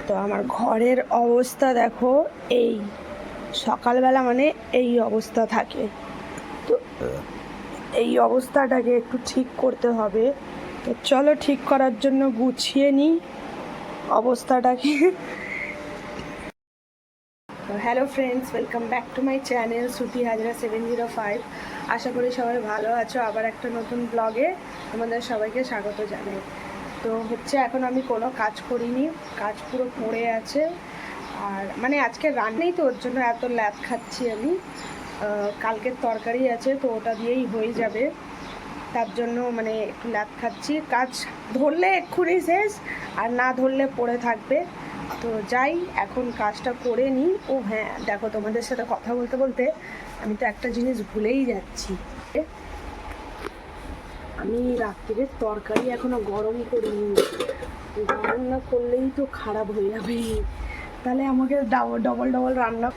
তো আমার ঘরের অবস্থা দেখো, এই সকালবেলা মানে এই অবস্থা থাকে। তো এই অবস্থাটাকে একটু ঠিক করতে হবে। তো চলো ঠিক করার জন্য গুছিয়ে নিই অবস্থাটাকে। তো hello friends, welcome back to my channel Shruti Hazra 705। আশা করি সবাই ভালো আছো। আবার একটা নতুন ব্লগে তোমাদের সবাইকে স্বাগত জানাই। তো হচ্ছে এখন আমি কোনো কাজ করিনি, কাজ পুরো পড়ে আছে। আর মানে আজকে রান্নাই, তো ওর জন্য এত ল্যাদ খাচ্ছি আমি। কালকের তরকারি আছে, তো ওটা দিয়েই হয়ে যাবে, তার জন্য মানে একটু ল্যাদ খাচ্ছি। কাজ ধরলে এক্ষুনি শেষ, আর না ধরলে পড়ে থাকবে। তো যাই, এখন কাজটা করে নিই। ও হ্যাঁ, দেখো তোমাদের সাথে কথা বলতে বলতে আমি তো একটা জিনিস ভুলেই যাচ্ছি। আমি রাত্রির তরকারি এখনো গরম করিনি। গরম না করলেই তো খারাপ হয়ে যাবে, তাহলে আমাকে ডবল ডবল রান্না।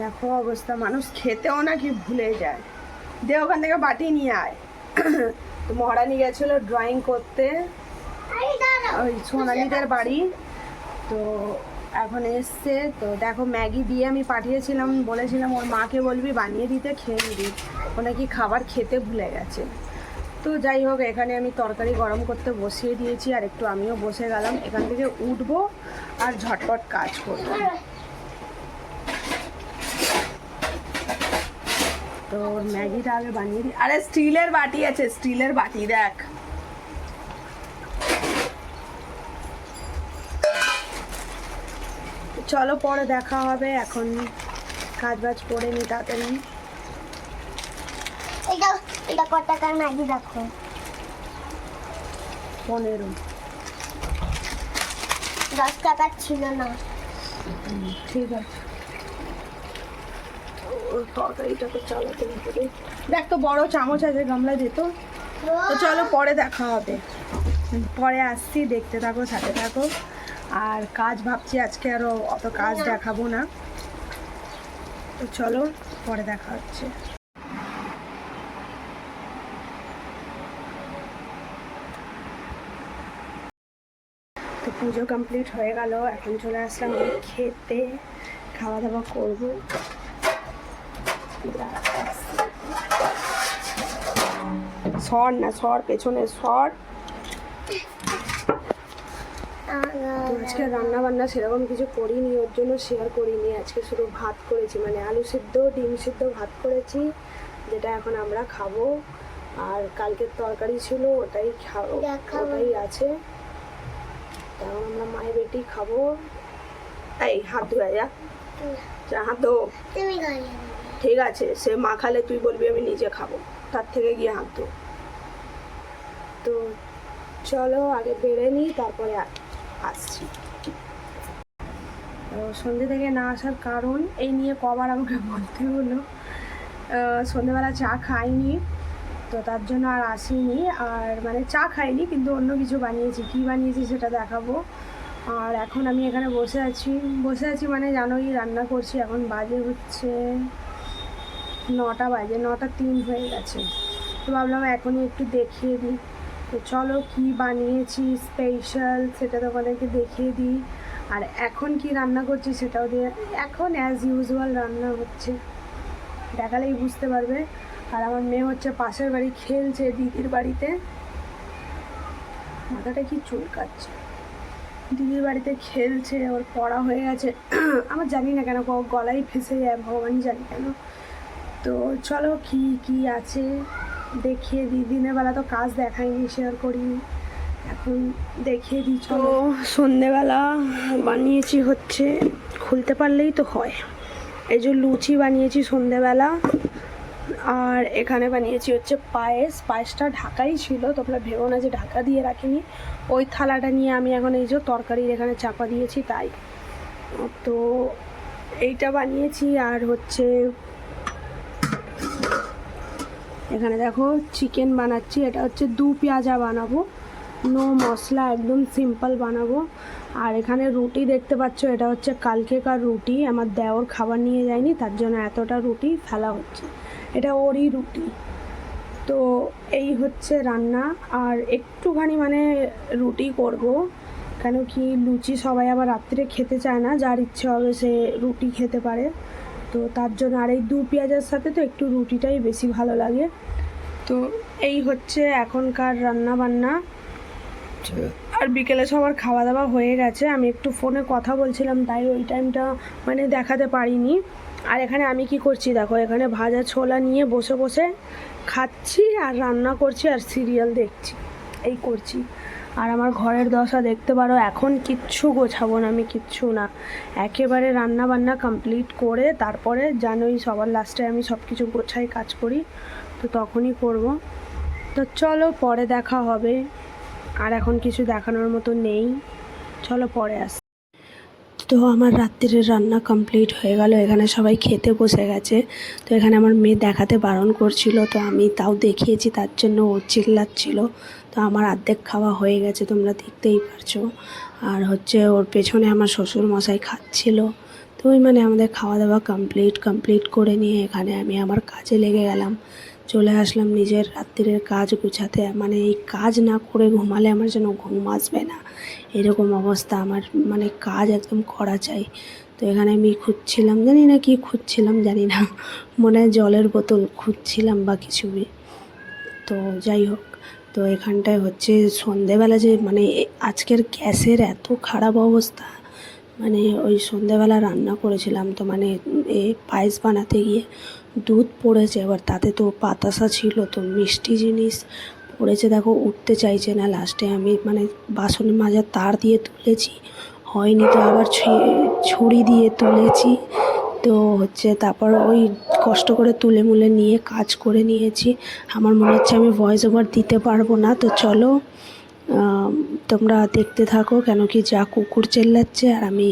দেখো অবস্থা, মানুষ খেতেও নাকি ভুলে যায়। দে ওখান থেকে বাটি নিয়ে আয়। তো মহারানী গেছিলো ড্রয়িং করতে ওই সোনালিদের বাড়ি, তো এখন এসছে। তো দেখো ম্যাগি দিয়ে আমি পাঠিয়েছিলাম, বলেছিলাম ওর মাকে বলবি বানিয়ে দিতে, খেয়ে নিবি। ও নাকি খাবার খেতে ভুলে গেছে। তো যাই হোক, এখানে আমি তরকারি গরম করতে বসিয়ে দিয়েছি, আর একটু আমিও বসে গেলাম। এখান থেকে উঠবো আর ঝটপট কাজ করবো। তো ম্যাগিটা আগে বানিয়ে দিই। আরে স্টিলের বাটি আছে, স্টিলের বাটি দেখ। চলো পরে দেখা হবে, এখন কাজ বাজ করে নি তাড়াতাড়ি। এটা কত টাকার ম্যাগি দেখো? 15। 10 টাকার ছিল না। ঠিক আছে, তরকারিটাকে চালাতে হবে। দেখ তো বড় চামচ আছে, গামলা যেত। তো চলো পরে দেখা হবে, পরে আসছি, দেখতে থাকো, সাথে থাকো। আর কাজ ভাবছি আজকে আরো অত কাজ দেখাবো না। তো চলো পরে দেখা হচ্ছে। তো পুজো কমপ্লিট হয়ে গেল, এখন চলে আসলাম খেতে, খাওয়া দাওয়া করবো। সর না, সর পেছনে সর। আজকে রান্না বান্না সেরকম কিছু করিনি, ওর জন্য শেয়ার করিনি। আজকে শুধু ভাত করেছি, মানে আলু সিদ্ধ ডিম সিদ্ধ ভাত করেছি, যেটা এখন আমরা খাবো। আর কালকের তরকারি ছিল, ওটাই খাবো, ওটাই আছে। এখন আমরা মায়ের বেটি খাবো। এই হাত ধুয়ে যা, হাত ধো। ঠিক আছে, সে মা খালে তুই বলবি আমি নিজে খাবো, তার থেকে গিয়ে হাত ধো। তো চলো আগে বেড়ে নিই, তারপরে আসছি। সন্ধ্যে থেকে না আসার কারণ এই নিয়ে কবার আমাকে বলতে হলো। সন্ধ্যেবেলা চা খাইনি, তো তার জন্য আর আসিনি। আর মানে চা খাইনি, কিন্তু অন্য কিছু বানিয়েছি, কী বানিয়েছি সেটা দেখাবো। আর এখন আমি এখানে বসে আছি মানে জানোই রান্না করছি। এখন বাজে হচ্ছে 9টা বাজে, 9:03 হয়ে গেছে। তো ভাবলাম এখনই একটু দেখিয়ে দিই। তো চলো কি বানিয়েছি স্পেশাল সেটা তোমাদেরকে দেখিয়ে দিই। আর এখন কি রান্না করছি সেটাও দিয়ে, এখন অ্যাজ ইউজুয়াল রান্না হচ্ছে, দেখালেই বুঝতে পারবে। আর আমার মেয়ে হচ্ছে পাশের বাড়ি খেলছে, দিদির বাড়িতে। মাথাটা কি চুলকাচ্ছে, দিদির বাড়িতে খেলছে, ওর পড়া হয়ে গেছে। আমার জানি না কেন গলায় ফেসে যায়, ভগবান জানি কেন। তো চলো কি কি আছে দেখিয়ে দিই। দিনের বেলা তো কাজ দেখাইনি, শেয়ার করিনি, এখন দেখিয়ে দিই। চলো সন্ধেবেলা বানিয়েছি হচ্ছে, খুলতে পারলেই তো হয়। এই যে লুচি বানিয়েছি সন্ধেবেলা, আর এখানে বানিয়েছি হচ্ছে পায়েসটা ঢাকাই ছিল, তোমরা ভেবো না যে ঢাকা দিয়ে রাখিনি। ওই থালাটা নিয়ে আমি এখন এই যে তরকারির এখানে চাপা দিয়েছি, তাই তো এইটা বানিয়েছি। আর হচ্ছে এখানে দেখো চিকেন বানাচ্ছি, এটা হচ্ছে 2 পেঁয়াজা বানাবো, নো মশলা, একদম সিম্পল বানাবো। আর এখানে রুটি দেখতে পাচ্ছ, এটা হচ্ছে কালকেকার রুটি, আমার দেওর খাবার নিয়ে যায়নি, তার জন্য এতটা রুটি ফেলা হচ্ছে, এটা ওরই রুটি। তো এই হচ্ছে রান্না। আর একটুখানি মানে রুটি করব, কেন কি লুচি সবাই আবার রাত্রে খেতে চায় না, যার ইচ্ছে হবে সে রুটি খেতে পারে, তো তার জন্য। আর এই 2 পেঁয়াজের সাথে তো একটু রুটিটাই বেশি ভালো লাগে। তো এই হচ্ছে এখনকার রান্না বান্না। আর বিকেলে সবার খাওয়া দাওয়া হয়ে গেছে, আমি একটু ফোনে কথা বলছিলাম, তাই ওই টাইমটা মানে দেখাতে পারিনি। আর এখানে আমি কি করছি দেখো, এখানে ভাজা ছোলা নিয়ে বসে বসে খাচ্ছি আর রান্না করছি আর সিরিয়াল দেখছি, এই করছি। আর আমার ঘরের দশা দেখতে পারো, এখন কিচ্ছু গোছাবো না আমি, কিচ্ছু না, একেবারে রান্না বান্না কমপ্লিট করে তারপরে জানোই সবার লাস্টে আমি সব কিছু গোছাই, কাজ করি, তো তখনই করব। তো চলো পরে দেখা হবে, আর এখন কিছু দেখানোর মতো নেই, চলো পরে আসি। তো আমার রাত্রির রান্না কমপ্লিট হয়ে গেল, এখানে সবাই খেতে বসে গেছে। তো এখানে আমার মেয়ে দেখাতে বারণ করছিল, তো আমি তাও দেখিয়েছি, তার জন্য ও চিল্লাচ্ছিল। তো আমার অর্ধেক খাওয়া হয়ে গেছে, তোমরা দেখতেই পারছো। আর হচ্ছে ওর পেছনে আমার শ্বশুর মশাই খাচ্ছিল। তো ওই মানে আমাদের খাওয়া দাওয়া কমপ্লিট করে নিয়ে এখানে আমি আমার কাজে লেগে গেলাম, চলে আসলাম নিজের রাত্রির কাজ গুছাতে। মানে এই কাজ না করে ঘুমালে আমার যেন ঘুম আসবে না, এরকম অবস্থা আমার, মানে কাজ একদম করা চাই। তো এখানে আমি খুঁজছিলাম, জানি না কি খুঁজছিলাম, জানি না, মনে হয় জলের বোতল খুঁজছিলাম বা কিছু। তো যাই হোক, তো এখানটায় হচ্ছে সন্ধেবেলা যে মানে আজকের গ্যাসের এত খারাপ অবস্থা, মানে ওই সন্ধেবেলা রান্না করেছিলাম, তো মানে পায়েস বানাতে গিয়ে দুধ পড়েছে, এবার তাতে তো বাতাসা ছিল, তো মিষ্টি জিনিস পড়েছে, দেখো উঠতে চাইছে না। লাস্টে আমি মানে বাসন মাজার তার দিয়ে তুলেছি, হয়নি, তো আবার ছুরি দিয়ে তুলেছি। তো হচ্ছে তারপর ওই কষ্ট করে তুলে মুলে নিয়ে কাজ করে নিয়েছি। আমার মনে হচ্ছে আমি ভয়েস ওভার দিতে পারবো না, তো চলো তোমরা দেখতে থাকো, কেন কি যা কুকুর চেল্লাচ্ছে, আর আমি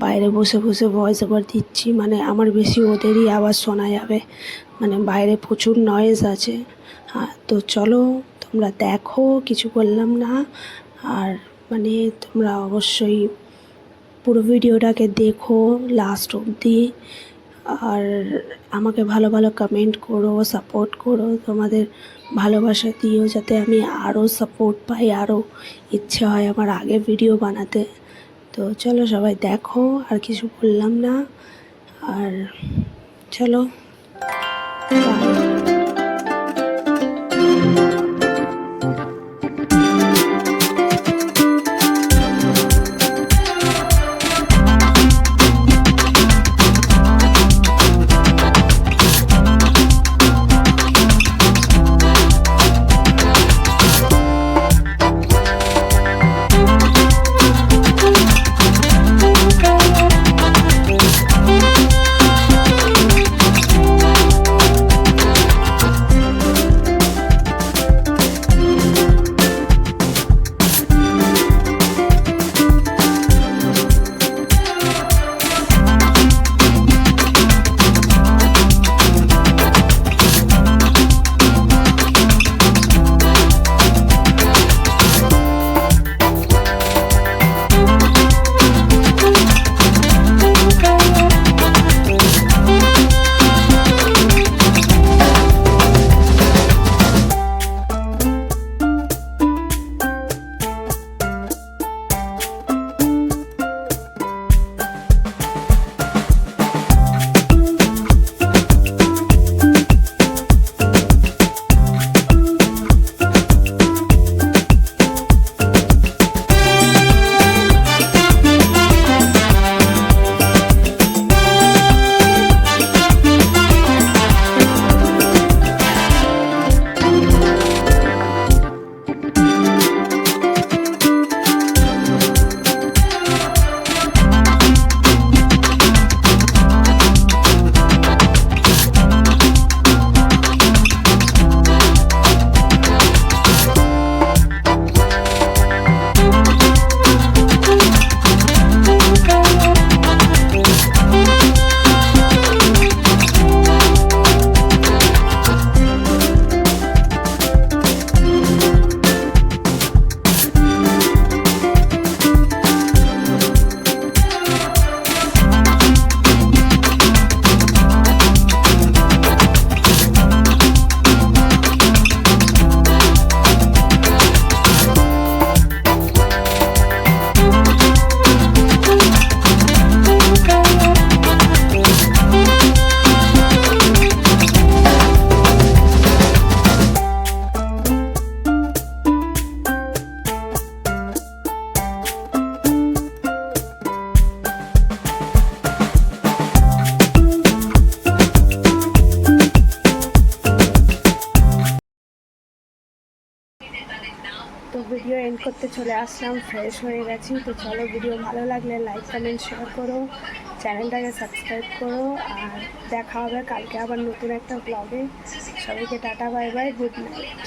বাইরে বসে বসে ভয়েস ওভার দিচ্ছি, মানে আমার বেশি ওদেরই আওয়াজ শোনা যাবে, মানে বাইরে প্রচুর নয়েজ আছে। তো চলো তোমরা দেখো, কিছু বললাম না। আর মানে তোমরা অবশ্যই পুরো ভিডিওটাকে দেখো লাস্ট অবধি, আর আমাকে ভালো ভালো কমেন্ট করো, সাপোর্ট করো, তোমাদের ভালোবাসা দিও, যাতে আমি আরও সাপোর্ট পাই, আরও ইচ্ছে হয় আমার আগে ভিডিও বানাতে। তো চলো সবাই দেখো, আর কিছু বললাম না, আর চলো বাই। তো ভিডিও এন্ড করতে চলে আসলাম, ফ্রেশ হয়ে গেছি। তো চলো, ভিডিও ভালো লাগলে লাইক কমেন্ট শেয়ার করো, চ্যানেলটাকে সাবস্ক্রাইব করো। আর দেখা হবে কালকে আবার নতুন একটা ব্লগে। সবাইকে tata, bye bye, good night.